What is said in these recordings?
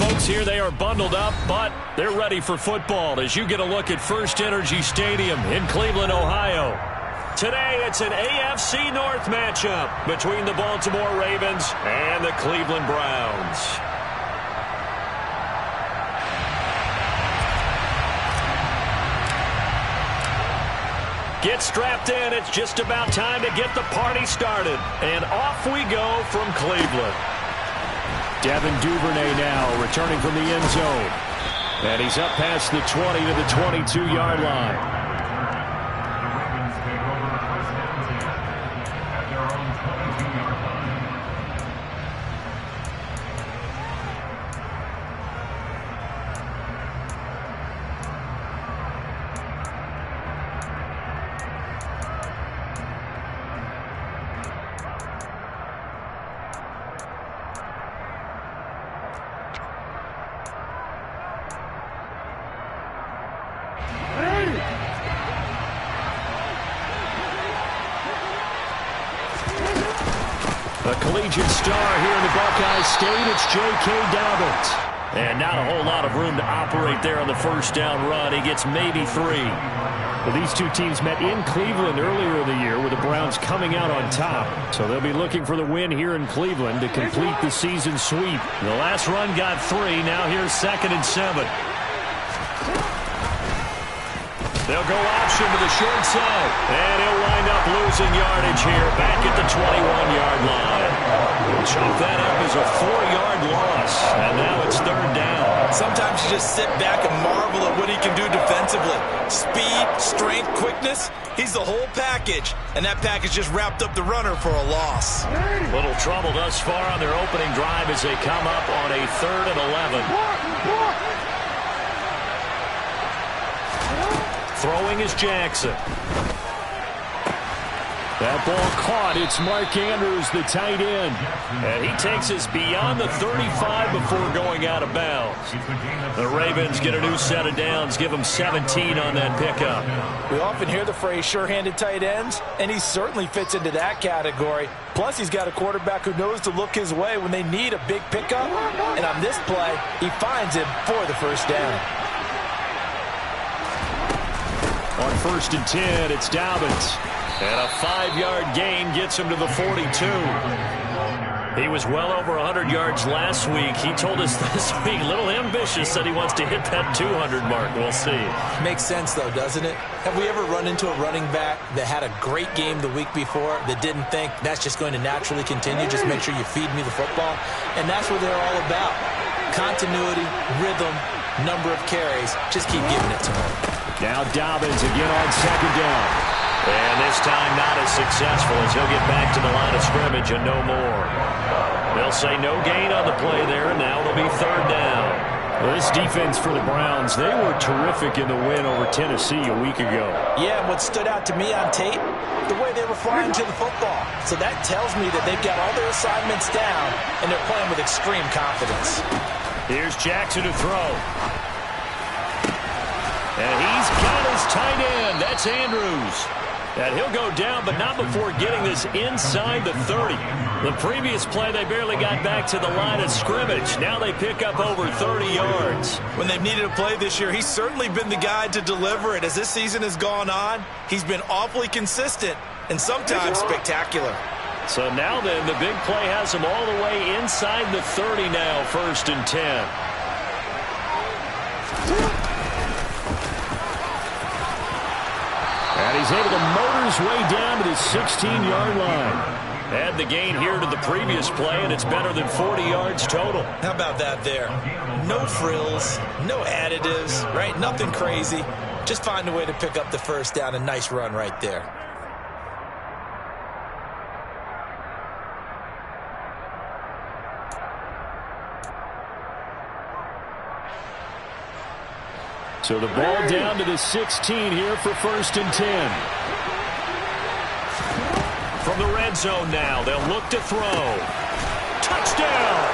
folks here, they are bundled up, but they're ready for football as you get a look at First Energy Stadium in Cleveland, Ohio. Today, it's an AFC North matchup between the Baltimore Ravens and the Cleveland Browns. Get strapped in. It's just about time to get the party started. And off we go from Cleveland. Devin Duvernay now returning from the end zone. And he's up past the 20 to the 22-yard line. A collegiate star here in the Buckeye State, it's J.K. Dobbins. And not a whole lot of room to operate there on the first down run. He gets maybe 3. Well, these two teams met in Cleveland earlier in the year with the Browns coming out on top. So they'll be looking for the win here in Cleveland to complete the season sweep. The last run got 3. Now here's 2nd and 7. They'll go option to the short side. And he'll wind up losing yardage here back at the 21-yard line. We'll chalk that up as a 4-yard loss. And now it's 3rd down. Sometimes you just sit back and marvel at what he can do defensively. Speed, strength, quickness. He's the whole package. And that package just wrapped up the runner for a loss. Little trouble thus far on their opening drive as they come up on a 3rd and 11. Throwing is Jackson. That ball caught. It's Mark Andrews, the tight end. And he takes us beyond the 35 before going out of bounds. The Ravens get a new set of downs, give them 17 on that pickup. We often hear the phrase sure-handed tight ends, and he certainly fits into that category. Plus, he's got a quarterback who knows to look his way when they need a big pickup. And on this play, he finds him for the first down. On 1st and 10, it's Dobbins. And a 5-yard gain gets him to the 42. He was well over 100 yards last week. He told us this week, a little ambitious, said he wants to hit that 200 mark. We'll see. Makes sense, though, doesn't it? Have we ever run into a running back that had a great game the week before that didn't think that's just going to naturally continue? Just make sure you feed me the football. And that's what they're all about. Continuity, rhythm, number of carries. Just keep giving it to him. Now Dobbins again on 2nd down. And this time not as successful as he'll get back to the line of scrimmage and no more. They'll say no gain on the play there, and now it'll be 3rd down. Well, this defense for the Browns, they were terrific in the win over Tennessee a week ago. Yeah, and what stood out to me on tape, the way they were flying to the football. So that tells me that they've got all their assignments down, and they're playing with extreme confidence. Here's Jackson to throw. And he's got his tight end. That's Andrews. And he'll go down, but not before getting this inside the 30. The previous play, they barely got back to the line of scrimmage. Now they pick up over 30 yards. When they've needed a play this year, he's certainly been the guy to deliver it. As this season has gone on, he's been awfully consistent and sometimes spectacular. So now then, the big play has him all the way inside the 30 now, 1st and 10. And he's able to motor his way down to the 16-yard line. Add the gain here to the previous play, and it's better than 40 yards total. How about that there? No frills, no additives, right? Nothing crazy. Just find a way to pick up the first down. A nice run right there. So the ball down to the 16 here for 1st and 10. From the red zone now, they'll look to throw. Touchdown!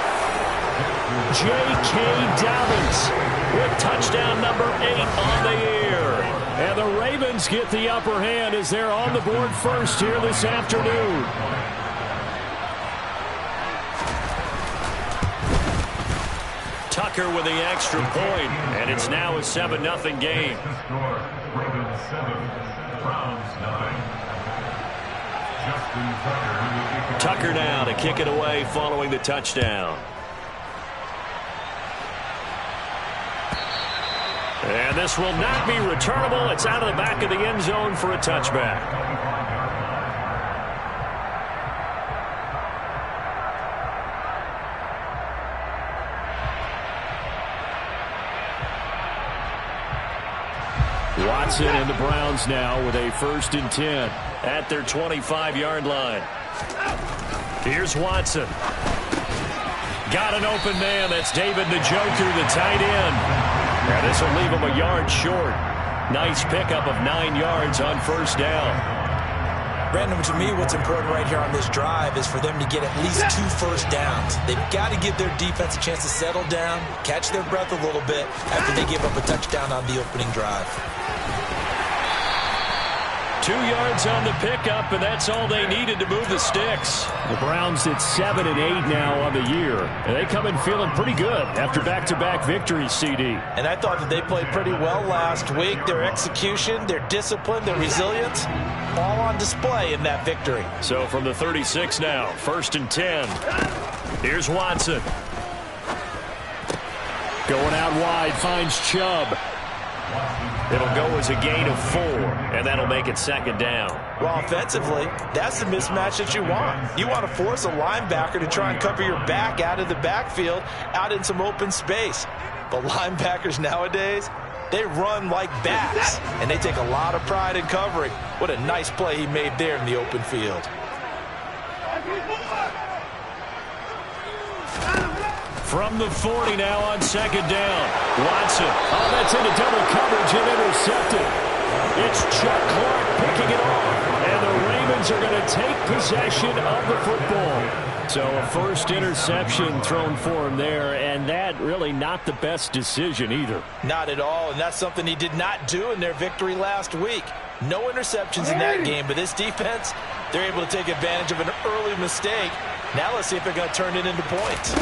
J.K. Dobbins with touchdown number 8 on the year. And the Ravens get the upper hand as they're on the board first here this afternoon. Tucker with the extra point, and it's now a 7-0 game. Tucker now to kick it away following the touchdown. And this will not be returnable. It's out of the back of the end zone for a touchback. Watson and the Browns now with a 1st and 10 at their 25-yard line. Here's Watson. Got an open man. That's David Njoku, the tight end. And this will leave him a yard short. Nice pickup of 9 yards on 1st down. Brandon, to me, what's important right here on this drive is for them to get at least 2 first downs. They've got to give their defense a chance to settle down, catch their breath a little bit after they give up a touchdown on the opening drive. 2 yards on the pickup, and that's all they needed to move the sticks. The Browns at 7 and 8 now on the year. And they come in feeling pretty good after back-to-back victories, CD. And I thought that they played pretty well last week. Their execution, their discipline, their resilience, all on display in that victory. So from the 36 now, 1st and 10. Here's Watson. Going out wide, finds Chubb. It'll go as a gain of 4, and that'll make it 2nd down. Well, offensively, that's the mismatch that you want. You want to force a linebacker to try and cover your back out of the backfield, out in some open space. But linebackers nowadays, they run like bats, and they take a lot of pride in covering. What a nice play he made there in the open field. From the 40 now on 2nd down. Watson. Oh, that's into double coverage and intercepted. It's Chuck Clark picking it off. And the Ravens are going to take possession of the football. So a 1st interception thrown for him there, and that really not the best decision either. Not at all, and that's something he did not do in their victory last week. No interceptions in that game, but this defense, they're able to take advantage of an early mistake. Now let's see if they're going to turn it into points.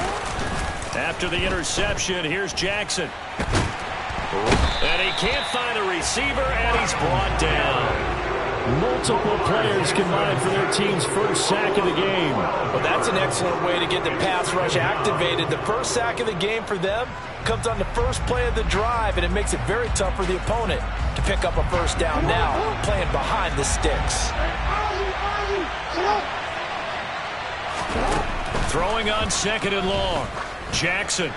After the interception, here's Jackson. And he can't find a receiver, and he's brought down. Multiple players combined for their team's 1st sack of the game. Well, that's an excellent way to get the pass rush activated. The 1st sack of the game for them comes on the 1st play of the drive, and it makes it very tough for the opponent to pick up a 1st down now, playing behind the sticks. Throwing on 2nd and long. Jackson.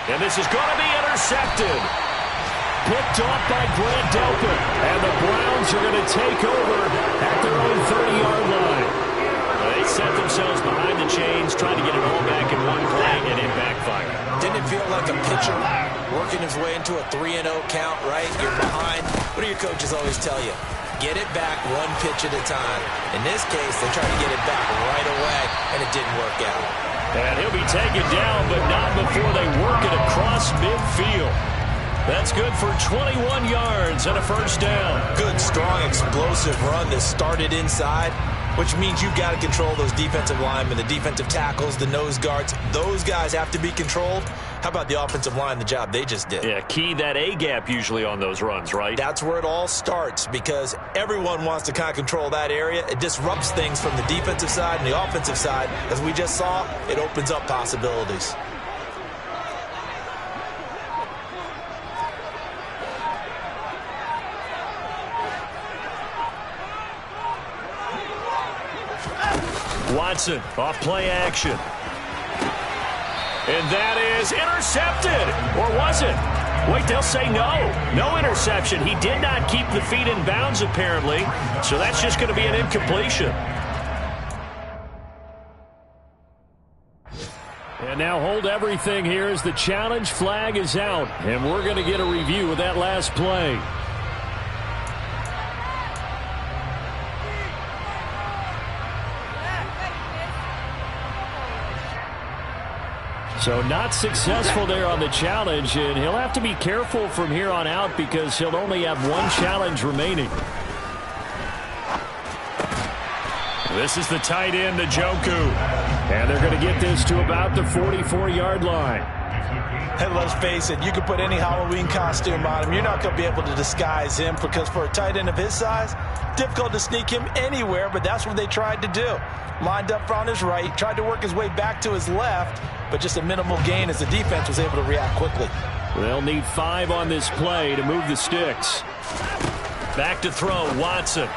And this is going to be intercepted. Picked off by Grant Delpit. And the Browns are going to take over at their own 30-yard line. They set themselves behind the chains, trying to get it all back in one play, and it backfired. Didn't it feel like a pitcher working his way into a 3-0 count, right? You're behind. What do your coaches always tell you? Get it back 1 pitch at a time. In this case, they tried to get it back right away, and it didn't work out. And he'll be taken down, but not before they work it across midfield. That's good for 21 yards and a 1st down. Good, strong, explosive run that started inside, which means you've got to control those defensive linemen, the defensive tackles, the nose guards. Those guys have to be controlled. How about the offensive line, the job they just did? Yeah, key that A-gap usually on those runs, right? That's where it all starts, because everyone wants to kind of control that area. It disrupts things from the defensive side and the offensive side. As we just saw, it opens up possibilities. Watson off play action. And that is intercepted. Or was it? Wait, they'll say no. No interception. He did not keep the feet in bounds, apparently. So that's just going to be an incompletion. And now hold everything here as the challenge flag is out. And we're going to get a review of that last play. So not successful there on the challenge, and he'll have to be careful from here on out because he'll only have 1 challenge remaining. This is the tight end, Njoku. And they're going to get this to about the 44-yard line. And let's face it, you can put any Halloween costume on him. You're not going to be able to disguise him because for a tight end of his size, difficult to sneak him anywhere, but that's what they tried to do. Lined up on his right, tried to work his way back to his left, but just a minimal gain as the defense was able to react quickly. They'll need 5 on this play to move the sticks. Back to throw, Watson.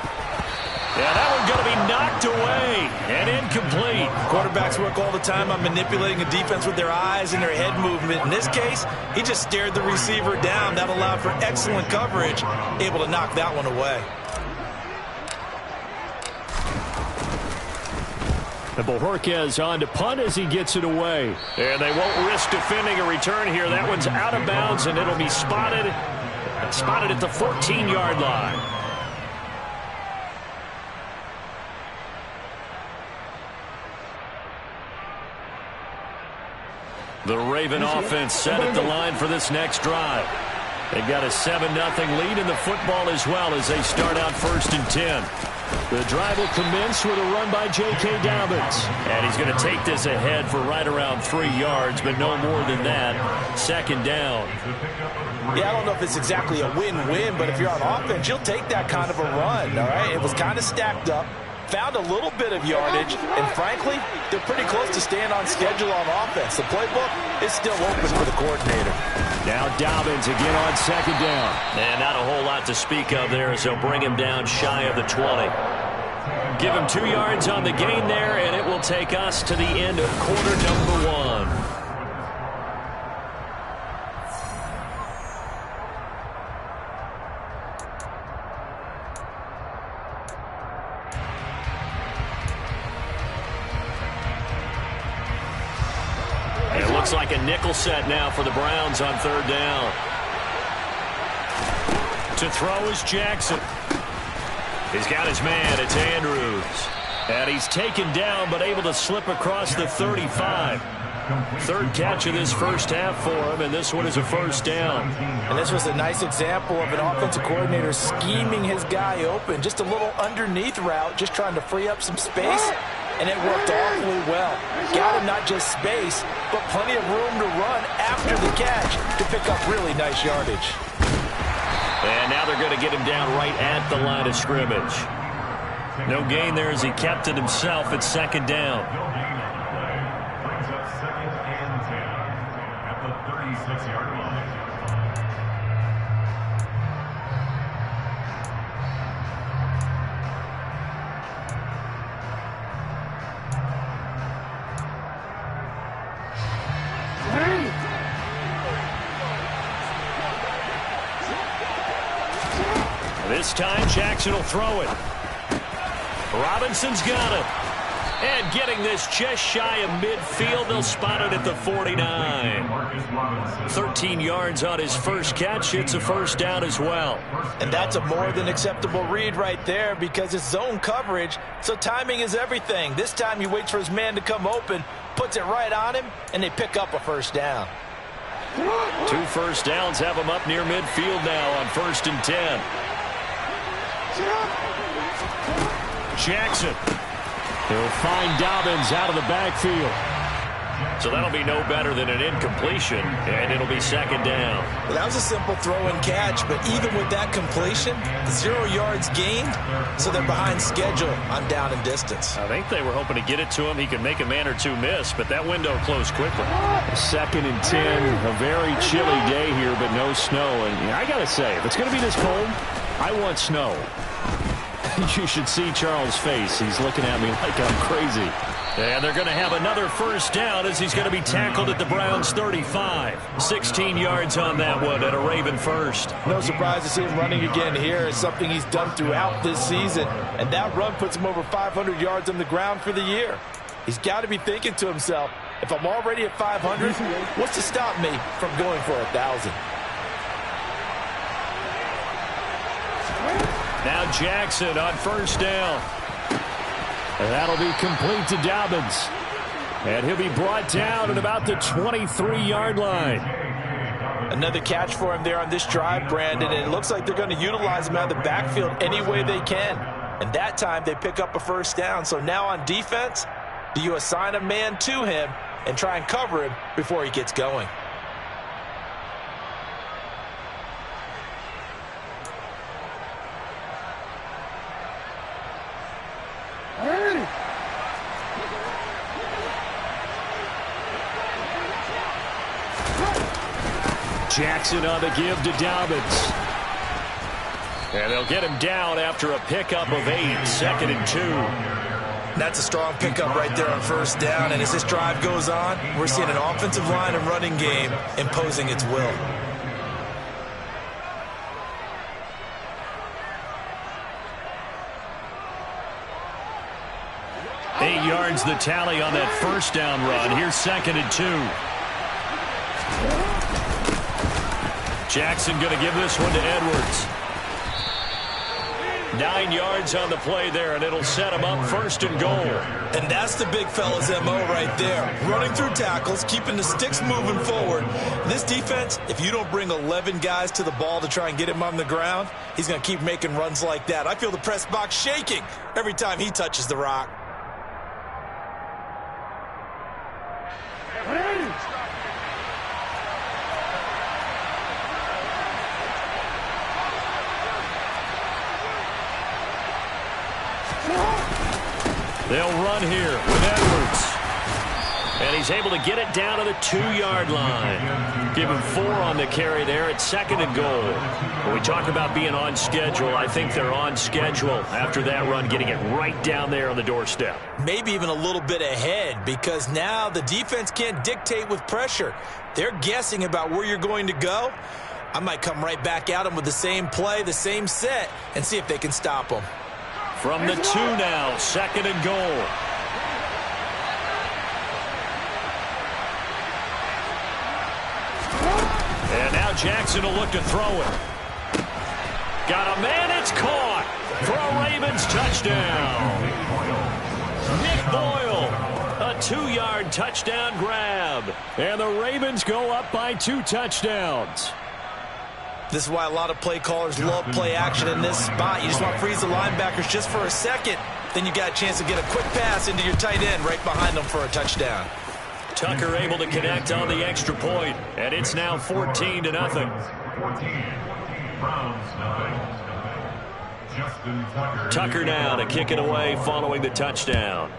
Yeah, that one's going to be knocked away and incomplete. Quarterbacks work all the time on manipulating a defense with their eyes and their head movement. In this case, he just stared the receiver down. That allowed for excellent coverage, able to knock that one away. And Bojorquez on to punt as he gets it away. And they won't risk defending a return here. That one's out of bounds, and it'll be spotted at the 14-yard line. The Raven offense set at the line for this next drive. They've got a 7-0 lead in the football as well as they start out 1st and 10. The drive will commence with a run by J.K. Dobbins. And he's going to take this ahead for right around 3 yards, but no more than that. 2nd down. Yeah, I don't know if it's exactly a win-win, but if you're on offense, you'll take that kind of a run, all right? It was kind of stacked up. Found a little bit of yardage, and frankly, they're pretty close to staying on schedule on offense. The playbook is still open for the coordinator. Now Dobbins again on 2nd down. And not a whole lot to speak of there as they'll bring him down shy of the 20. Give him 2 yards on the gain there, and it will take us to the end of quarter number 1. Looks like a nickel set now for the Browns on 3rd down. To throw is Jackson. He's got his man. It's Andrews. And he's taken down but able to slip across the 35. 3rd catch of this first half for him, and this one is a 1st down. And this was a nice example of an offensive coordinator scheming his guy open. Just a little underneath route, just trying to free up some space. And it worked awfully well. Got him not just space, but plenty of room to run after the catch to pick up really nice yardage. And now they're going to get him down right at the line of scrimmage. No gain there as he kept it himself at 2nd down. Brings up 2nd and 10 at the 36-yard line. This time, Jackson will throw it. Robinson's got it. And getting this just shy of midfield, they'll spot it at the 49. 13 yards on his first catch. It's a 1st down as well. And that's a more than acceptable read right there because it's zone coverage, so timing is everything. This time he waits for his man to come open, puts it right on him, and they pick up a 1st down. 2 1st downs have him up near midfield now on 1st and 10. Jackson. He'll find Dobbins out of the backfield. So that'll be no better than an incompletion, and it'll be 2nd down. Well, that was a simple throw and catch, but even with that completion, 0 yards gained, so they're behind schedule on down and distance. I think they were hoping to get it to him. He could make a man or two miss, but that window closed quickly. 2nd and 10, a very chilly day here, but no snow. And I got to say, if it's going to be this cold, I want snow. You should see Charles' face. He's looking at me like I'm crazy. And they're going to have another 1st down as he's going to be tackled at the Browns' 35. 16 yards on that one at a Raven 1st. No surprise to see him running again here. It's something he's done throughout this season. And that run puts him over 500 yards on the ground for the year. He's got to be thinking to himself, if I'm already at 500, what's to stop me from going for 1,000? Now Jackson on 1st down. And that'll be complete to Dobbins. And he'll be brought down at about the 23-yard line. Another catch for him there on this drive, Brandon, and it looks like they're going to utilize him out of the backfield any way they can. And that time they pick up a 1st down. So now on defense, do you assign a man to him and try and cover him before he gets going? Jackson on the give to Dobbins. And they'll get him down after a pickup of 8, 2nd and 2. That's a strong pickup right there on first down. And as this drive goes on, we're seeing an offensive line and running game imposing its will. Eight yards the tally on that first down run. Here's 2nd and 2. Jackson going to give this one to Edwards. 9 yards on the play there, and it'll set him up 1st and goal. And that's the big fella's MO right there. Running through tackles, keeping the sticks moving forward. This defense, if you don't bring 11 guys to the ball to try and get him on the ground, he's going to keep making runs like that. I feel the press box shaking every time he touches the rock. They'll run here with Edwards. And he's able to get it down to the 2-yard line. Give him 4 on the carry there at 2nd and goal. When we talk about being on schedule, I think they're on schedule after that run, getting it right down there on the doorstep. Maybe even a little bit ahead, because now the defense can't dictate with pressure. They're guessing about where you're going to go. I might come right back at them with the same play, the same set, and see if they can stop them. From the 2 now, 2nd and goal. And now Jackson will look to throw it. Got a man, it's caught for a Ravens touchdown. Nick Boyle, a 2-yard touchdown grab. And the Ravens go up by 2 touchdowns. This is why a lot of play callers love play action in this spot. You just want to freeze the linebackers just for a second. Then you got a chance to get a quick pass into your tight end right behind them for a touchdown. Tucker able to connect on the extra point, and it's now 14-0. 14. Browns Justin Tucker now to kick it away following the touchdown.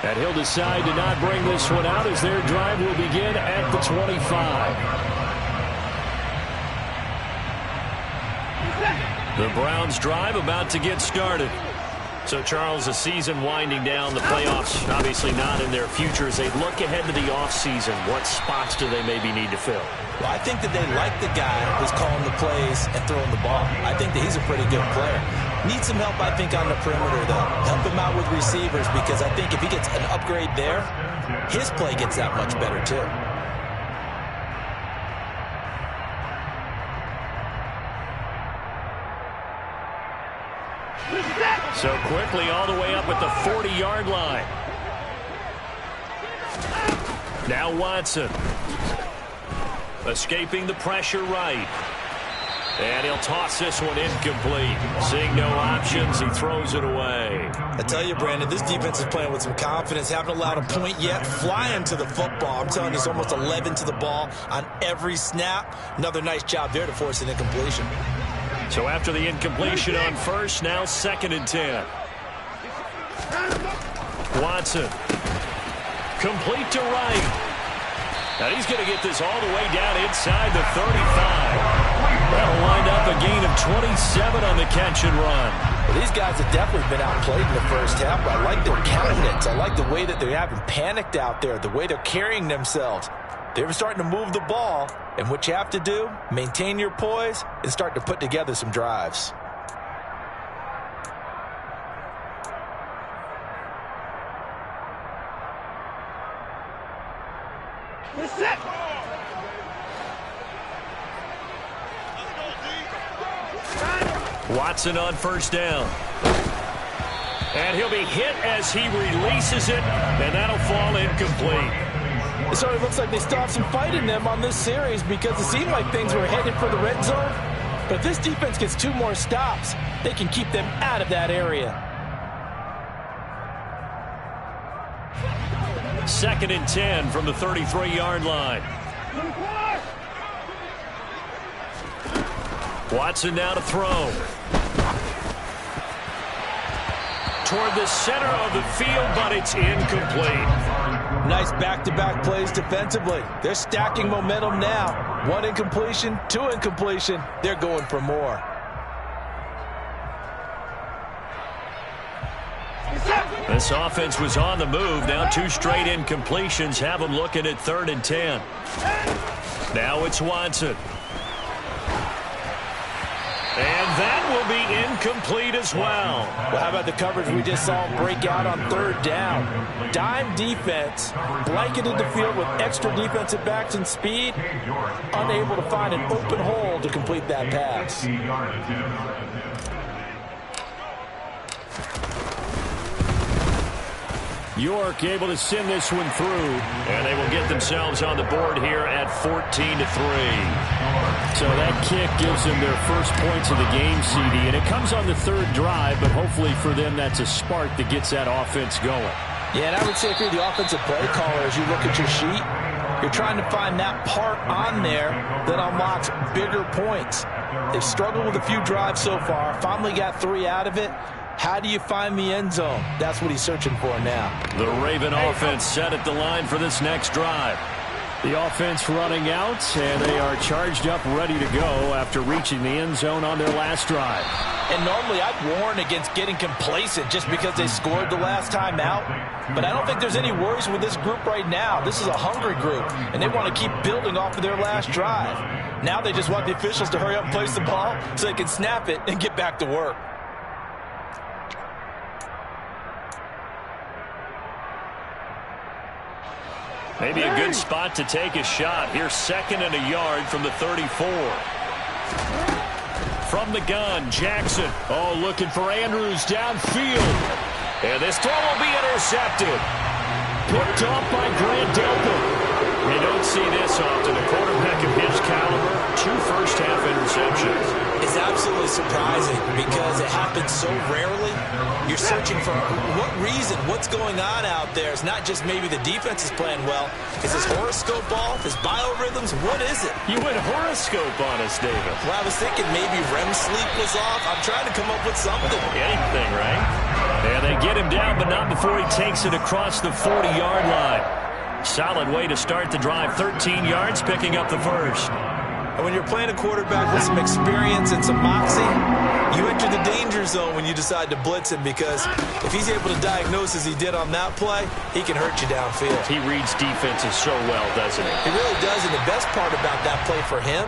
And he'll decide to not bring this one out as their drive will begin at the 25. The Browns drive about to get started. So, Charles, the season winding down, the playoffs obviously not in their future. As they look ahead to the offseason, what spots do they maybe need to fill? Well, I think that they like the guy who's calling the plays and throwing the ball. I think that he's a pretty good player. Needs some help, I think, on the perimeter, though. Help him out with receivers, because I think if he gets an upgrade there, his play gets that much better, too. So quickly all the way up at the 40-yard line. Now Watson. Escaping the pressure right. And he'll toss this one incomplete. Seeing no options, he throws it away. I tell you, Brandon, this defense is playing with some confidence. Haven't allowed a point yet. Flying to the football. I'm telling you, it's almost 11 to the ball on every snap. Another nice job there to force an incompletion. So after the incompletion on first, now 2nd and 10. Watson. Complete to right. Now he's going to get this all the way down inside the 35. That'll wind up a gain of 27 on the catch and run. Well, these guys have definitely been outplayed in the first half, but I like their confidence. I like the way that they haven't panicked out there, the way they're carrying themselves. They're starting to move the ball, and what you have to do, maintain your poise and start to put together some drives. Watson on first down. And he'll be hit as he releases it, and that'll fall incomplete. It sort of looks like they still have some fight in them on this series, because it seemed like things were headed for the red zone. But if this defense gets 2 more stops, they can keep them out of that area. 2nd and 10 from the 33-yard line. Watson now to throw. toward the center of the field, but it's incomplete. Nice back-to-back plays defensively. They're stacking momentum now. 1 incompletion, 2 incompletion. They're going for more. This offense was on the move. Now 2 straight incompletions have them looking at 3rd and 10. Now it's Watson. And that will be incomplete as well. Well, how about the coverage we just saw break out on 3rd down? Dime defense, blanketed the field with extra defensive backs and speed, unable to find an open hole to complete that pass. York able to send this one through, and they will get themselves on the board here at 14-3. So that kick gives them their first points of the game, CD, and it comes on the 3rd drive, but hopefully for them that's a spark that gets that offense going. Yeah, and I would say if you're the offensive play caller, as you look at your sheet, you're trying to find that part on there that unlocks bigger points. They've struggled with a few drives so far, finally got 3 out of it. How do you find the end zone? That's what he's searching for now. The Raven offense set at the line for this next drive. The offense running out, and they are charged up, ready to go after reaching the end zone on their last drive. And normally I'd warn against getting complacent just because they scored the last time out. But I don't think there's any worries with this group right now. This is a hungry group, and they want to keep building off of their last drive. Now they just want the officials to hurry up and place the ball so they can snap it and get back to work. Maybe a good spot to take a shot. Here's 2nd and a yard from the 34. From the gun, Jackson. Oh, looking for Andrews downfield. And this throw will be intercepted. Picked off by Grant Delpit. You don't see this often. A quarterback of his caliber, 2 first-half interceptions. It's absolutely surprising because it happens so rarely. You're searching for what reason, what's going on out there. It's not just maybe the defense is playing well. Is his horoscope off? His biorhythms? What is it? You went horoscope on us, David. Well, I was thinking maybe REM sleep was off. I'm trying to come up with something. Anything, right? And they get him down, but not before he takes it across the 40-yard line. Solid way to start the drive. 13 yards, picking up the first. And when you're playing a quarterback with some experience and some moxie, you enter the danger zone when you decide to blitz him, because if he's able to diagnose as he did on that play, he can hurt you downfield. He reads defenses so well, doesn't he? He really does, and the best part about that play for him,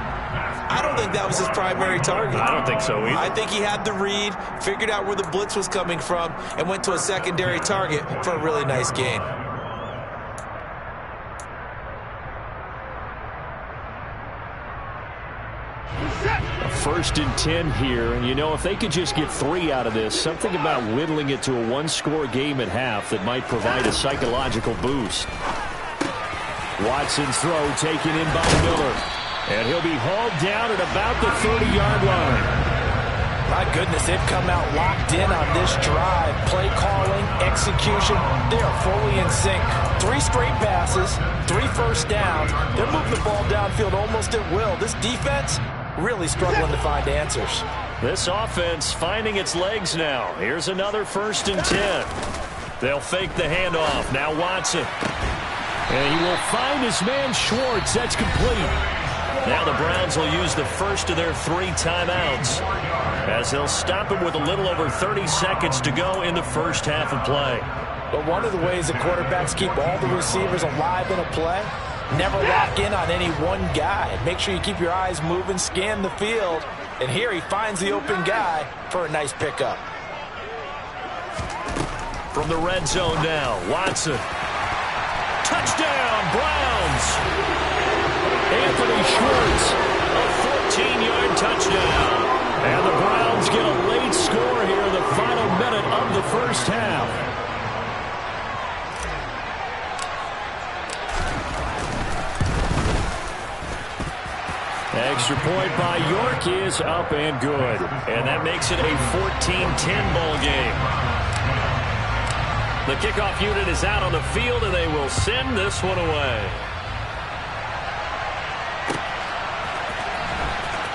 I don't think that was his primary target. I don't think so either. I think he had the read, figured out where the blitz was coming from, and went to a secondary target for a really nice gain. First and 10 here, and you know, if they could just get 3 out of this, something about whittling it to a 1-score game at half that might provide a psychological boost. Watson's throw taken in by Miller, and he'll be hauled down at about the 30-yard line. My goodness, they've come out locked in on this drive. Play calling, execution, they are fully in sync. 3 straight passes, 3 first downs. They're moving the ball downfield almost at will. This defense really struggling to find answers. This offense finding its legs now. Here's another 1st and 10. They'll fake the handoff. Now Watson. And he will find his man Schwartz. That's complete. Now the Browns will use the first of their 3 timeouts, as they'll stop him with a little over 30 seconds to go in the first half of play. But one of the ways that quarterbacks keep all the receivers alive in a play, never lock in on any one guy. Make sure you keep your eyes moving, scan the field, and here he finds the open guy for a nice pickup. From the red zone now, Watson. Touchdown, Browns! Anthony Schwartz. A 14-yard touchdown. And the Browns get a late score here in the final minute of the first half. Extra point by York is up and good. And that makes it a 14-10 ball game. The kickoff unit is out on the field, and they will send this one away.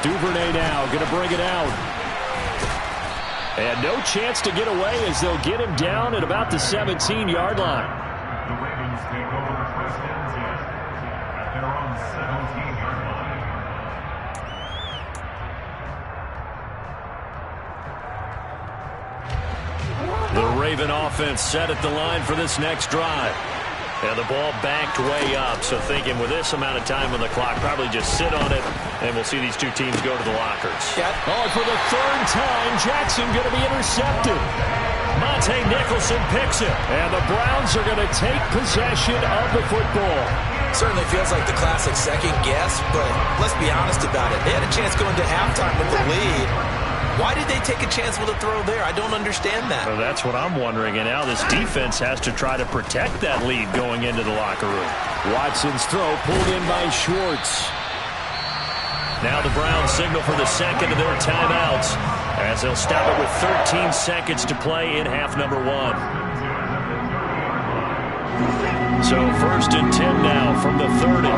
Duvernay now going to bring it out. And no chance to get away as they'll get him down at about the 17-yard line. The Ravens take over first and 10 at their own 17-yard line. The Raven offense set at the line for this next drive. And the ball backed way up, so thinking with this amount of time on the clock, probably just sit on it, and we'll see these two teams go to the lockers. Oh, for the third time, Jackson going to be intercepted. Monte Nicholson picks it, and the Browns are going to take possession of the football. Certainly feels like the classic second guess, but let's be honest about it. They had a chance going to halftime with the lead. Why did they take a chance with a throw there? I don't understand that. Well, that's what I'm wondering. And now this defense has to try to protect that lead going into the locker room. Watson's throw pulled in by Schwartz. Now the Browns signal for the second of their timeouts as they'll stop it with 13 seconds to play in half number 1. So 1st and 10 now from the 30.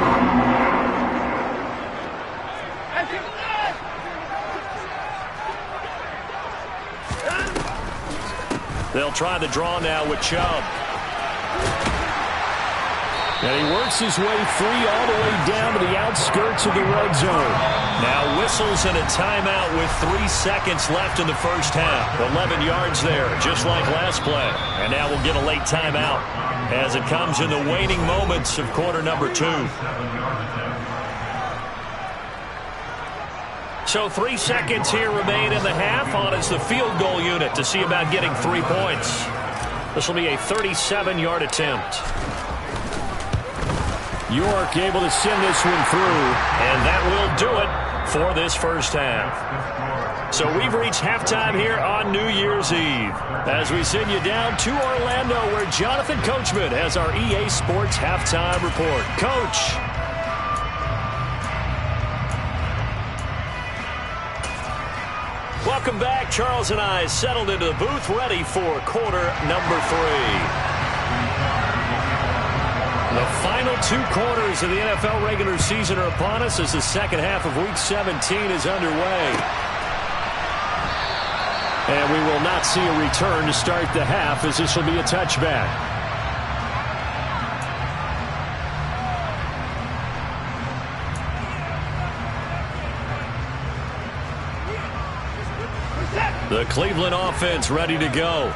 They'll try the draw now with Chubb. And he works his way free all the way down to the outskirts of the red zone. Now whistles and a timeout with 3 seconds left in the first half. 11 yards there, just like last play. And now we'll get a late timeout as it comes in the waning moments of quarter number 2. So 3 seconds here remain in the half on as the field goal unit to see about getting 3 points. This will be a 37-yard attempt. York able to send this one through. And that will do it for this first half. So we've reached halftime here on New Year's Eve as we send you down to Orlando where Jonathan Coachman has our EA Sports halftime report. Coach. Welcome back. Charles and I settled into the booth ready for quarter number 3. The final 2 quarters of the NFL regular season are upon us as the second half of Week 17 is underway. And we will not see a return to start the half as this will be a touchback. The Cleveland offense ready to go.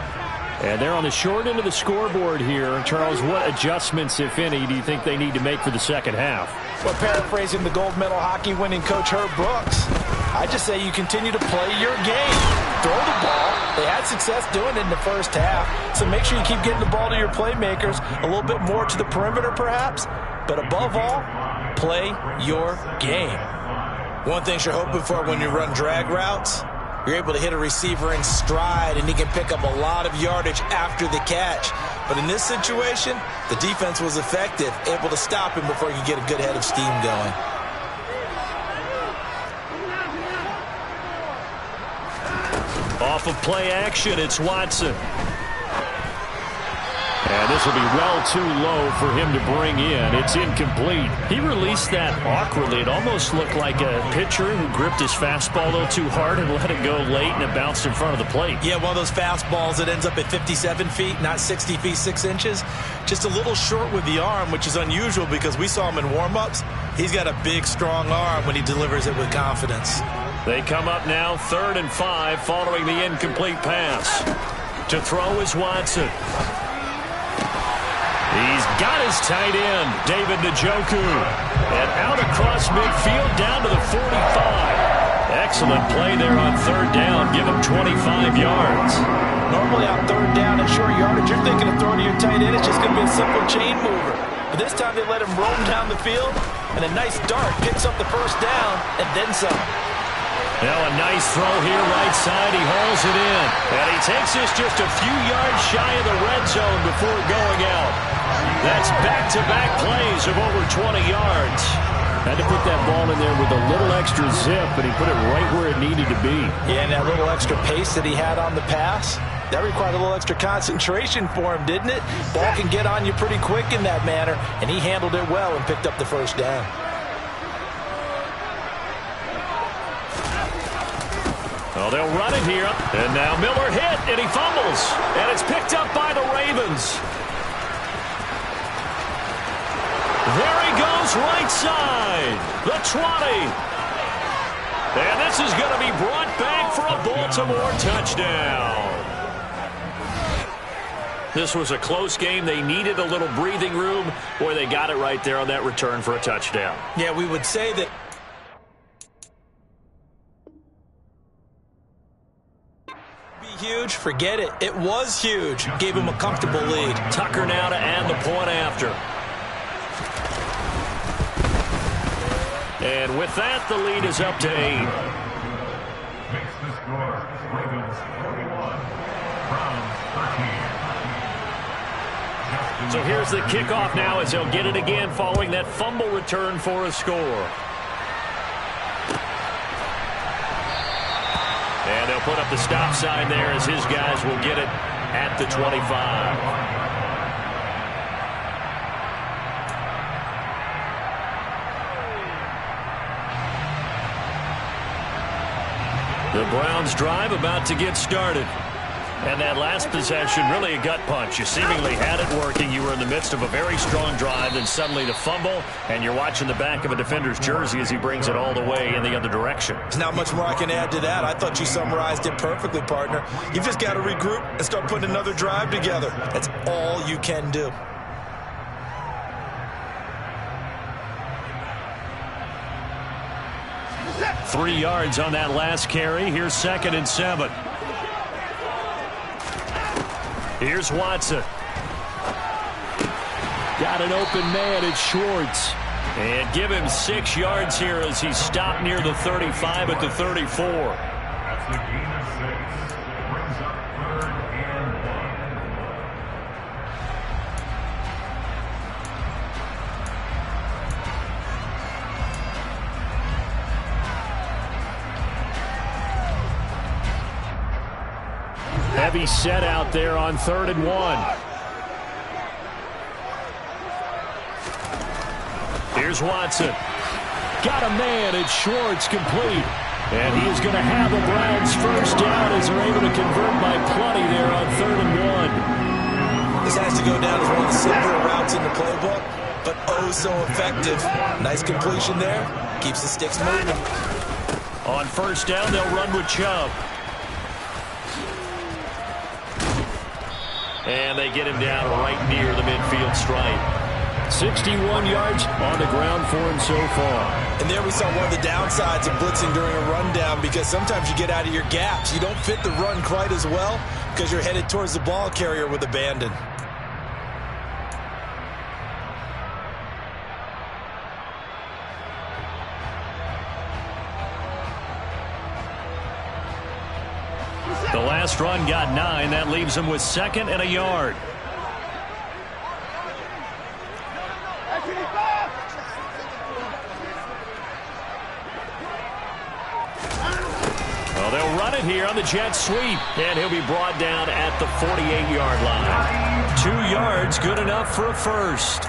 And they're on the short end of the scoreboard here. Charles, what adjustments, if any, do you think they need to make for the second half? Well, paraphrasing the gold medal hockey winning coach Herb Brooks, I just say you continue to play your game. Throw the ball. They had success doing it in the first half. So make sure you keep getting the ball to your playmakers, a little bit more to the perimeter perhaps. But above all, play your game. One thing you're hoping for when you run drag routes, you're able to hit a receiver in stride, and he can pick up a lot of yardage after the catch. But in this situation, the defense was effective, able to stop him before he could get a good head of steam going. Off of play action, it's Watson. And this will be well too low for him to bring in. It's incomplete. He released that awkwardly. It almost looked like a pitcher who gripped his fastball a little too hard and let it go late, and it bounced in front of the plate. Yeah, one of those fastballs that ends up at 57 feet, not 60 feet, 6 inches. Just a little short with the arm, which is unusual because we saw him in warm-ups. He's got a big, strong arm when he delivers it with confidence. They come up now 3rd and 5 following the incomplete pass. To throw is Watson. He's got his tight end, David Njoku. And out across midfield down to the 45. Excellent play there on 3rd down. Give him 25 yards. Normally on 3rd down and short yardage, you're thinking of throwing to your tight end. It's just going to be a simple chain mover. But this time they let him roam down the field, and a nice dart picks up the first down and then some. Now a nice throw here right side. He hauls it in. And he takes this just a few yards shy of the red zone before going out. That's back-to-back plays of over 20 yards. Had to put that ball in there with a little extra zip, but he put it right where it needed to be. Yeah, and that little extra pace that he had on the pass, that required a little extra concentration for him, didn't it? Ball can get on you pretty quick in that manner, and he handled it well and picked up the first down. Well, they'll run it here. And now Miller hit, and he fumbles. And it's picked up by the Ravens. There he goes, right side. The 20. And this is going to be brought back for a Baltimore touchdown. This was a close game. They needed a little breathing room. Boy, they got it right there on that return for a touchdown. Yeah, we would say that. Be huge, forget it. It was huge. Gave him a comfortable lead. Tucker now to add the point after. And with that, the lead is up to 8. Makes the score. Ravens 41. Browns 13. So here's the kickoff now as he'll get it again following that fumble return for a score. And they'll put up the stop sign there as his guys will get it at the 25. The Browns drive about to get started. And that last possession, really a gut punch. You seemingly had it working. You were in the midst of a very strong drive, then suddenly the fumble, and you're watching the back of a defender's jersey as he brings it all the way in the other direction. There's not much more I can add to that. I thought you summarized it perfectly, partner. You've just got to regroup and start putting another drive together. That's all you can do. Three yards on that last carry. Here's 2nd and 7. Here's Watson. Got an open man. It's Schwartz. And give him 6 yards here as he's stopped near the 35 at the 34. That's a gain of 6. Brings up 3rd and 1. Heavy set out there on 3rd and 1. Here's Watson. Got a man. It's Schwartz, complete. And he is going to have the Browns first down as they're able to convert by plenty there on 3rd and 1. This has to go down as one of the simpler routes in the playbook, but oh so effective. Nice completion there. Keeps the sticks moving. On first down, they'll run with Chubb. And they get him down right near the midfield stripe. 61 yards on the ground for him so far. And there we saw one of the downsides of blitzing during a rundown, because sometimes you get out of your gaps. You don't fit the run quite as well because you're headed towards the ball carrier with abandon. The last run got 9. That leaves him with 2nd and a yard. Well, they'll run it here on the jet sweep, and he'll be brought down at the 48-yard line. 2 yards, good enough for a first.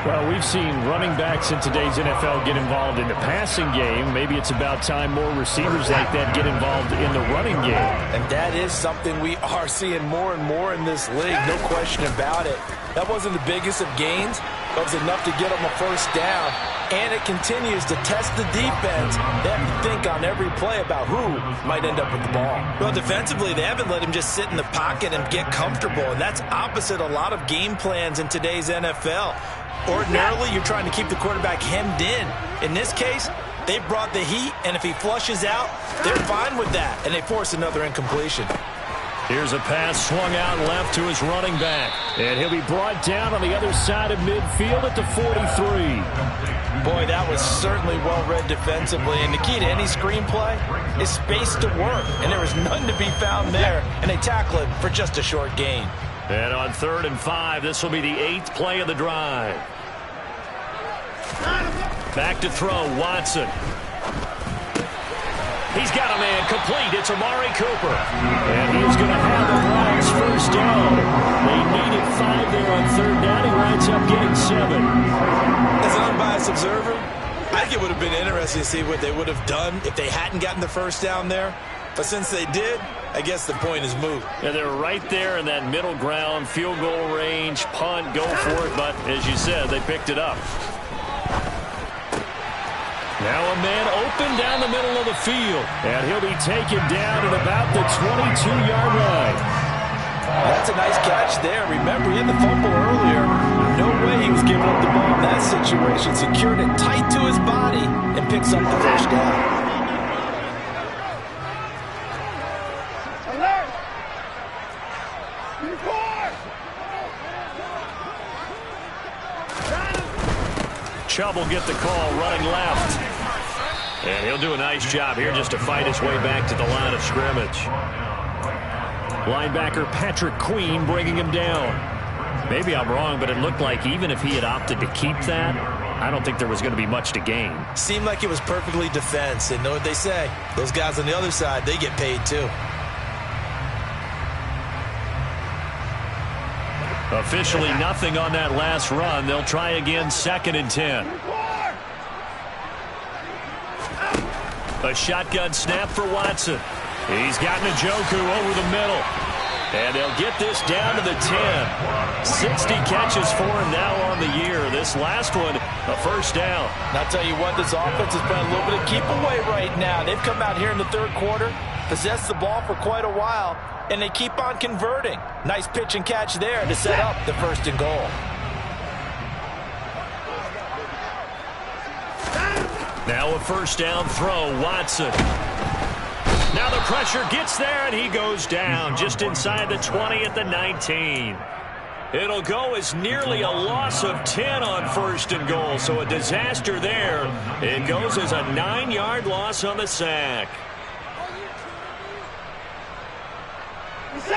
Well, we've seen running backs in today's NFL get involved in the passing game. Maybe it's about time more receivers like that get involved in the running game. And that is something we are seeing more and more in this league, no question about it. That wasn't the biggest of gains, but it was enough to get them a first down. And it continues to test the defense. They have to think on every play about who might end up with the ball. Well, defensively, they haven't let him just sit in the pocket and get comfortable, and that's opposite a lot of game plans in today's NFL. Ordinarily, you're trying to keep the quarterback hemmed in. In this case, they brought the heat, and if he flushes out, they're fine with that, and they force another incompletion. Here's a pass swung out left to his running back. And he'll be brought down on the other side of midfield at the 43. Boy, that was certainly well-read defensively, and the key to any screenplay is space to work, and there was none to be found there, and they tackle it for just a short gain. And on 3rd and 5, this will be the 8th play of the drive. Back to throw, Watson. He's got a man complete. It's Amari Cooper. And he's going to have the Browns first down. They needed 5 there on 3rd down. He winds up getting 7. As an unbiased observer, I think it would have been interesting to see what they would have done if they hadn't gotten the first down there. But since they did, I guess the point is moot. Yeah, they're right there in that middle ground, field goal range, punt, go for it. But as you said, they picked it up. Now a man open down the middle of the field. And he'll be taken down at about the 22-yard line. That's a nice catch there. Remember, he had the fumble earlier. No way he was giving up the ball in that situation. Secured it tight to his body and picks up the first down. Chubb will get the call running left. And he'll do a nice job here just to fight his way back to the line of scrimmage. Linebacker Patrick Queen bringing him down. Maybe I'm wrong, but it looked like even if he had opted to keep that, I don't think there was going to be much to gain. Seemed like it was perfectly defense. And know what they say? Those guys on the other side, they get paid too. Officially nothing on that last run. They'll try again, 2nd and 10. A shotgun snap for Watson. He's got Njoku over the middle. And they'll get this down to the 10. 60 catches for him now on the year. This last one, a first down. And I'll tell you what, this offense is playing a little bit of keep away right now. They've come out here in the third quarter, possessed the ball for quite a while, and they keep on converting. Nice pitch and catch there to set up the 1st and goal. Now a first down throw, Watson. Now the pressure gets there, and he goes down just inside the 20 at the 19. It'll go as nearly a loss of 10 on 1st and goal, so a disaster there. It goes as a 9-yard loss on the sack.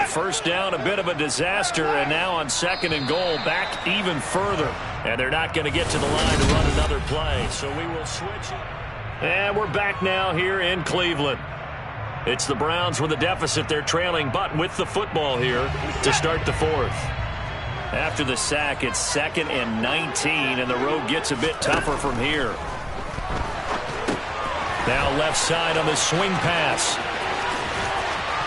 First down, a bit of a disaster, and now on 2nd and goal, back even further. And they're not going to get to the line to run another play, so we will switch it. And we're back now here in Cleveland. It's the Browns with a deficit. They're trailing, but with the football here to start the 4th. After the sack, it's 2nd and 19, and the road gets a bit tougher from here. Now left side on the swing pass.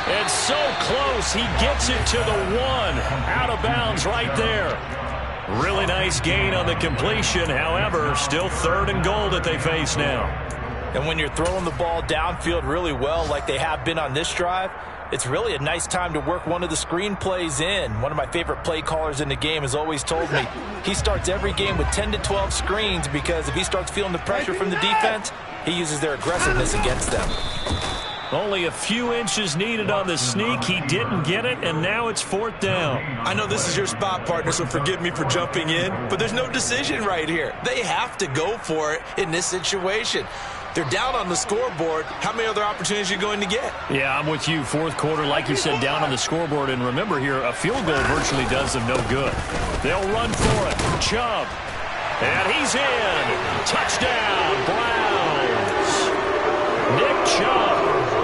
It's so close, he gets it to the 1. Out of bounds right there. Really nice gain on the completion. However, still 3rd and goal that they face now. And when you're throwing the ball downfield really well like they have been on this drive, it's really a nice time to work one of the screen plays in. One of my favorite play callers in the game has always told me he starts every game with 10 to 12 screens because if he starts feeling the pressure from the defense, he uses their aggressiveness against them. Only a few inches needed on the sneak. He didn't get it, and now it's 4th down. I know this is your spot, partner, so forgive me for jumping in, but there's no decision right here. They have to go for it in this situation. They're down on the scoreboard. How many other opportunities are you going to get? Yeah, I'm with you. 4th quarter, like you said, down on the scoreboard. And remember here, a field goal virtually does them no good. They'll run for it. Chubb. And he's in. Touchdown, Browns. Nick Chubb.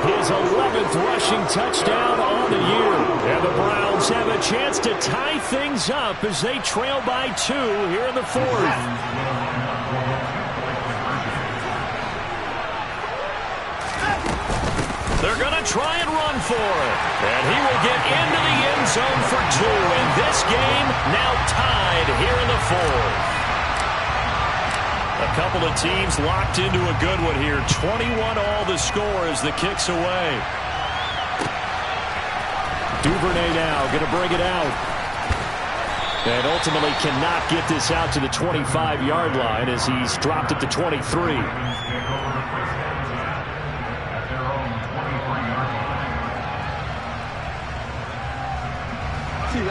His 11th rushing touchdown on the year. And the Browns have a chance to tie things up as they trail by 2 here in the 4th. They're going to try and run for it. And he will get into the end zone for 2. And this game now tied here in the 4th. A couple of teams locked into a good one here. 21-all the score as the kick's away. Duvernay now going to bring it out. And ultimately cannot get this out to the 25-yard line as he's dropped at the 23.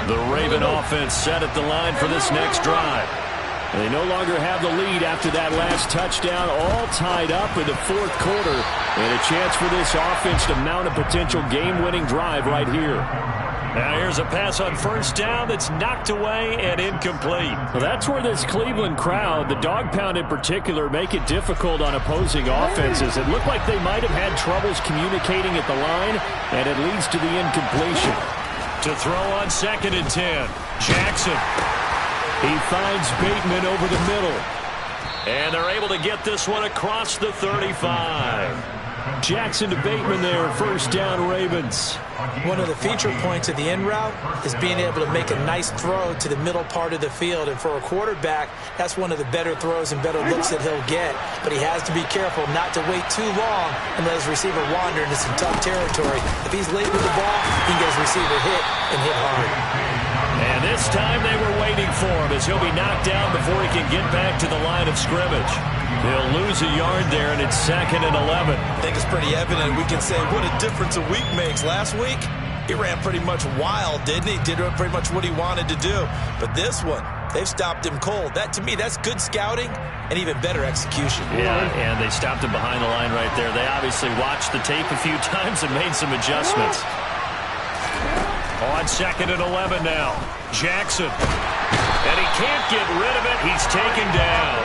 The Raven offense set at the line for this next drive. They no longer have the lead after that last touchdown, all tied up in the 4th quarter. And a chance for this offense to mount a potential game-winning drive right here. Now here's a pass on 1st down that's knocked away and incomplete. Well, that's where this Cleveland crowd, the dog pound in particular, make it difficult on opposing offenses. It looked like they might have had troubles communicating at the line, and it leads to the incompletion. To throw on 2nd and 10. Jackson. He finds Bateman over the middle. And they're able to get this one across the 35. Jackson to Bateman there, first down Ravens. One of the feature points of the in route is being able to make a nice throw to the middle part of the field. And for a quarterback, that's one of the better throws and better looks that he'll get. But he has to be careful not to wait too long and let his receiver wander into some tough territory. If he's late with the ball, he can get his receiver hit and hit hard. And this time they were waiting for him as he'll be knocked down before he can get back to the line of scrimmage. He'll lose a yard there, and it's 2nd and 11. I think it's pretty evident. We can say what a difference a week makes. Last week, he ran pretty much wild, didn't he? Did pretty much what he wanted to do. But this one, they've stopped him cold. That, to me, that's good scouting and even better execution. Yeah, and they stopped him behind the line right there. They obviously watched the tape a few times and made some adjustments. On 2nd and 11 now. Jackson. And he can't get rid of it. He's taken down.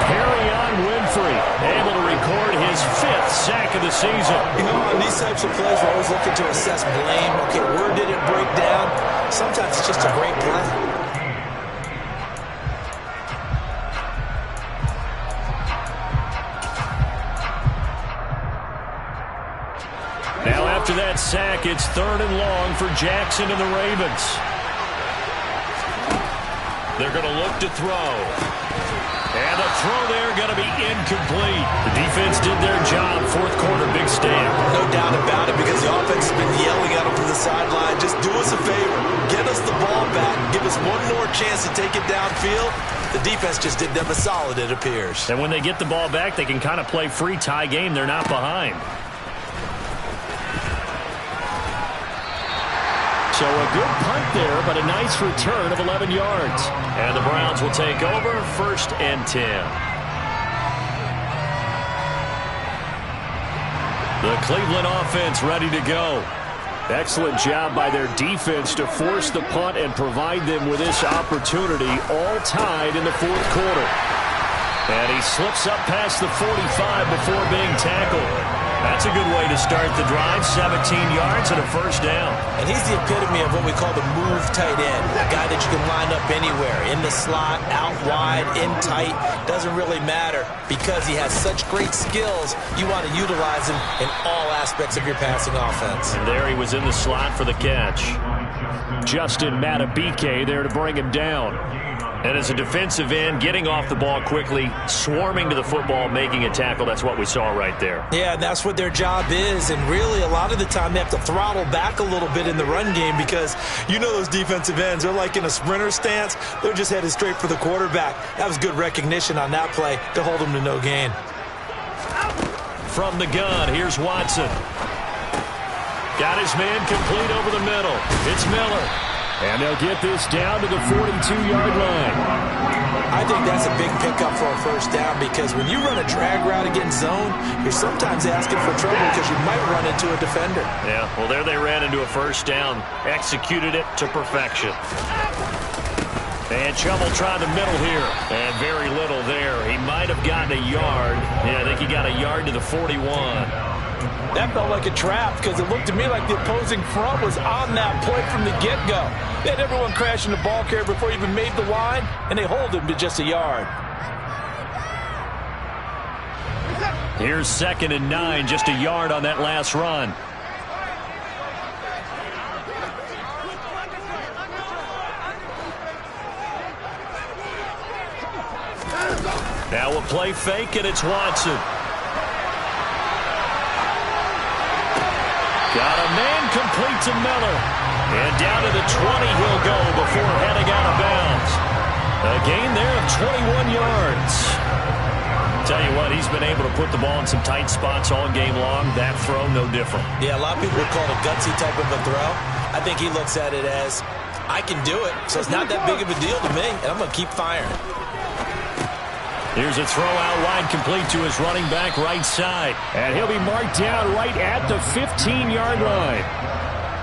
Perrion Winfrey able to record his 5th sack of the season. You know, on these types of plays, we're always looking to assess blame. Okay, where did it break down? Sometimes it's just a great play. Now after that sack, it's 3rd and long for Jackson and the Ravens. They're going to look to throw. And the throw there going to be incomplete. The defense did their job. 4th quarter, big stand. No doubt about it, because the offense has been yelling at him from the sideline. Just do us a favor. Get us the ball back. Give us one more chance to take it downfield. The defense just did them a solid, it appears. And when they get the ball back, they can kind of play free tie game. They're not behind. So a good punt there, but a nice return of 11 yards. And the Browns will take over, 1st and 10. The Cleveland offense ready to go. Excellent job by their defense to force the punt and provide them with this opportunity, all tied in the 4th quarter. And he slips up past the 45 before being tackled. That's a good way to start the drive. 17 yards and a 1st down. And he's the epitome of what we call the move tight end. A guy that you can line up anywhere. In the slot, out wide, in tight. Doesn't really matter because he has such great skills. You want to utilize him in all aspects of your passing offense. And there he was in the slot for the catch. Justin Matabike there to bring him down. And as a defensive end, getting off the ball quickly, swarming to the football, making a tackle, that's what we saw right there. Yeah, and that's what their job is. And really, a lot of the time, they have to throttle back a little bit in the run game because you know those defensive ends, they're like in a sprinter stance. They're just headed straight for the quarterback. That was good recognition on that play to hold them to no gain. From the gun, here's Watson. Got his man complete over the middle. It's Miller. And they'll get this down to the 42-yard line. I think that's a big pickup for a 1st down because when you run a drag route against zone, you're sometimes asking for trouble because you might run into a defender. Yeah, well, there they ran into a 1st down. Executed it to perfection. And Chummel tried the middle here. And very little there. He might have gotten a yard. Yeah, I think he got a yard to the 41. That felt like a trap because it looked to me like the opposing front was on that play from the get-go. They had everyone crashing the ball carrier before he even made the line, and they hold him to just a yard. Here's 2nd and 9, just a yard on that last run. Now we'll play fake, and it's Watson. Got a man complete to Miller. And down to the 20 he'll go before heading out of bounds. A gain there of 21 yards. Tell you what, he's been able to put the ball in some tight spots all game long. That throw, no different. Yeah, a lot of people would call it a gutsy type of a throw. I think he looks at it as, I can do it, so it's not that big of a deal to me, and I'm going to keep firing. Here's a throw out wide complete to his running back right side. And he'll be marked down right at the 15-yard line.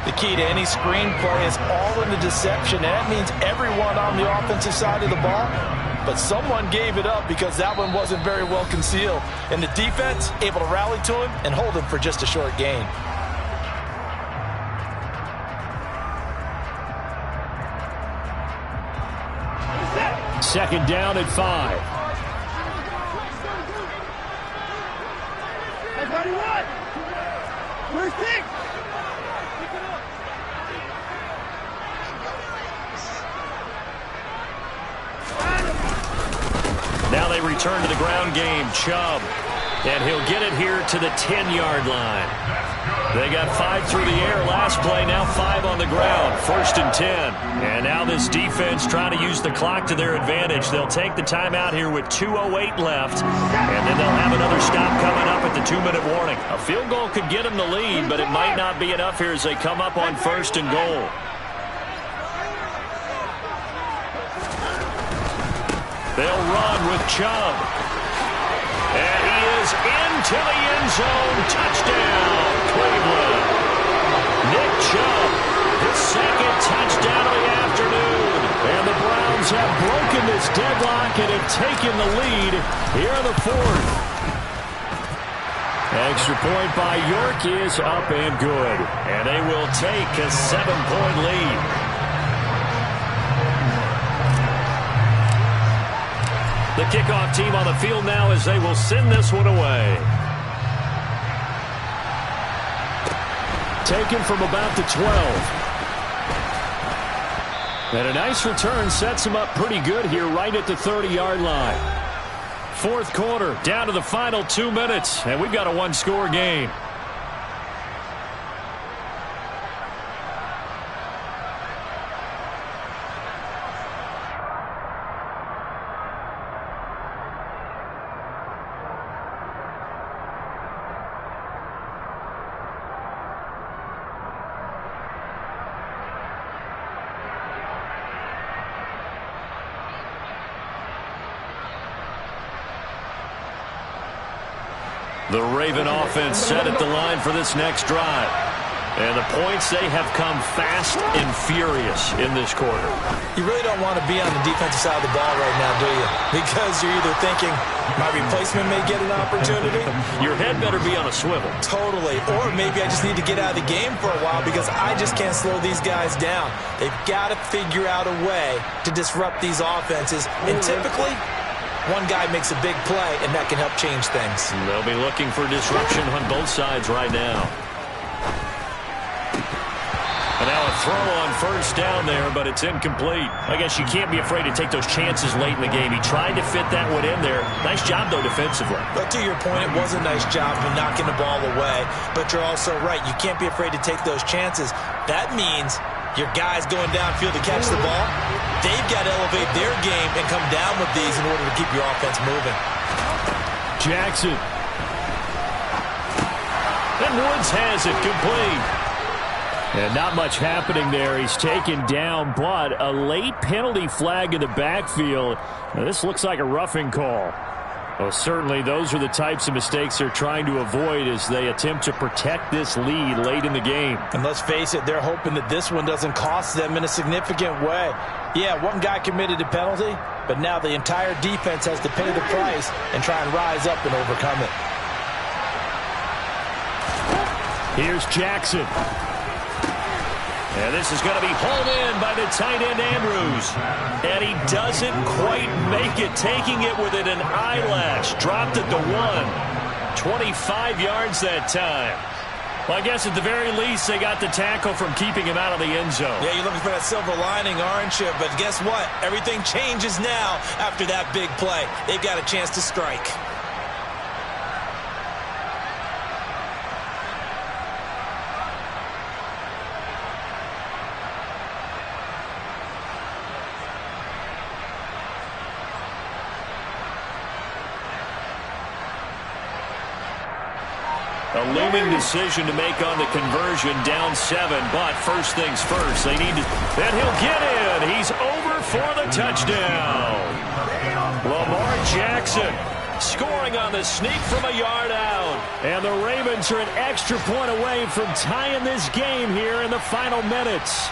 The key to any screen play is all in the deception. And that means everyone on the offensive side of the ball. But someone gave it up because that one wasn't very well concealed. And the defense able to rally to him and hold him for just a short gain. Second down at 5. Now they return to the ground game. Chubb. And he'll get it here to the 10-yard line. They got 5 through the air last play, now 5 on the ground. 1st and 10. And now this defense trying to use the clock to their advantage. They'll take the timeout here with 2:08 left. And then they'll have another stop coming up at the 2-minute warning. A field goal could get them the lead, but it might not be enough here as they come up on 1st and goal. They'll run with Chubb. And he is into the end zone. Touchdown, Cleveland. Nick Chubb, his 2nd touchdown of the afternoon. And the Browns have broken this deadlock and have taken the lead here in the 4th. Extra point by York is up and good. And they will take a 7-point lead. The kickoff team on the field now as they will send this one away. Taken from about the 12. And a nice return sets him up pretty good here right at the 30-yard line. 4th quarter, down to the final 2 minutes, and we've got a 1-score game. The Raven offense set at the line for this next drive. And the points, they have come fast and furious in this quarter. You really don't want to be on the defensive side of the ball right now, do you? Because you're either thinking, my replacement may get an opportunity. Your head better be on a swivel. Totally. Or maybe I just need to get out of the game for a while because I just can't slow these guys down. They've got to figure out a way to disrupt these offenses. And typically, one guy makes a big play, and that can help change things. And they'll be looking for disruption on both sides right now. And now a throw on 1st down there, but it's incomplete. I guess you can't be afraid to take those chances late in the game. He tried to fit that one in there. Nice job, though, defensively. But to your point, it was a nice job of knocking the ball away. But you're also right. You can't be afraid to take those chances. That means your guys going downfield to catch the ball, they've got to elevate their game and come down with these in order to keep your offense moving. Jackson. And Woods has it complete. And not much happening there. He's taken down, but a late penalty flag in the backfield. Now, this looks like a roughing call. Well, certainly those are the types of mistakes they're trying to avoid as they attempt to protect this lead late in the game. And let's face it, they're hoping that this one doesn't cost them in a significant way. Yeah, one guy committed a penalty, but now the entire defense has to pay the price and try and rise up and overcome it. Here's Jackson. And this is going to be hauled in by the tight end Andrews. And he doesn't quite make it, taking it within an eyelash. Dropped at the 1. 25 yards that time. Well, I guess at the very least they got the tackle from keeping him out of the end zone. Yeah, you're looking for that silver lining, aren't you? But guess what? Everything changes now after that big play. They've got a chance to strike. A looming decision to make on the conversion, down 7, but first things first, they need to, and he'll get in. He's over for the touchdown. Lamar Jackson scoring on the sneak from a yard out. And the Ravens are an extra point away from tying this game here in the final minutes.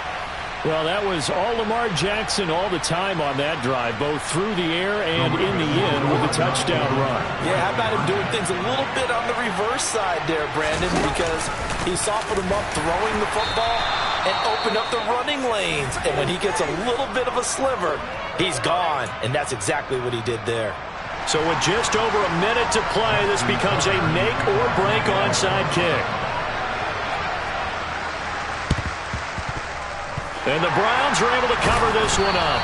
Well, that was all Lamar Jackson all the time on that drive, both through the air and in the end with a touchdown run. Yeah, how about him doing things a little bit on the reverse side there, Brandon, because he softened him up throwing the football and opened up the running lanes. And when he gets a little bit of a sliver, he's gone. And that's exactly what he did there. So with just over a minute to play, this becomes a make-or-break onside kick. And the Browns are able to cover this one up.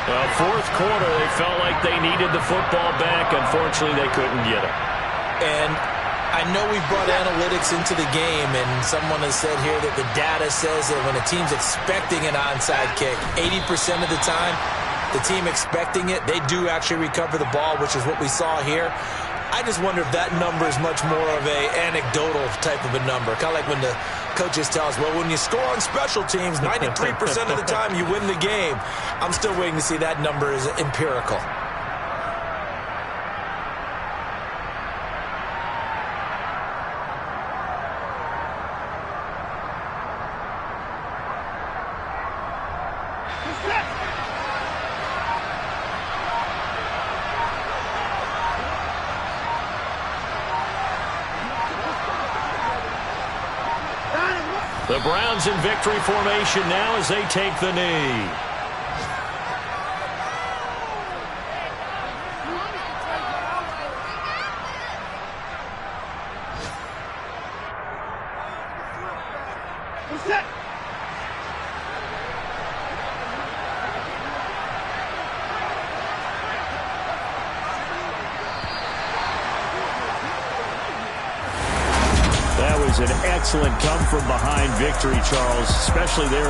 Well, fourth quarter, they felt like they needed the football back. Unfortunately, they couldn't get it. And I know we've brought analytics into the game, and someone has said here that the data says that when a team's expecting an onside kick, 80% of the time, the team expecting it, they do actually recover the ball, which is what we saw here. I just wonder if that number is much more of a anecdotal type of a number. Kind of like when the coaches tell us, well, when you score on special teams, 93% of the time you win the game. I'm still waiting to see that number is empirical. The Browns in victory formation now as they take the knee. That was an excellent come-from-behind victory, Charles, especially there.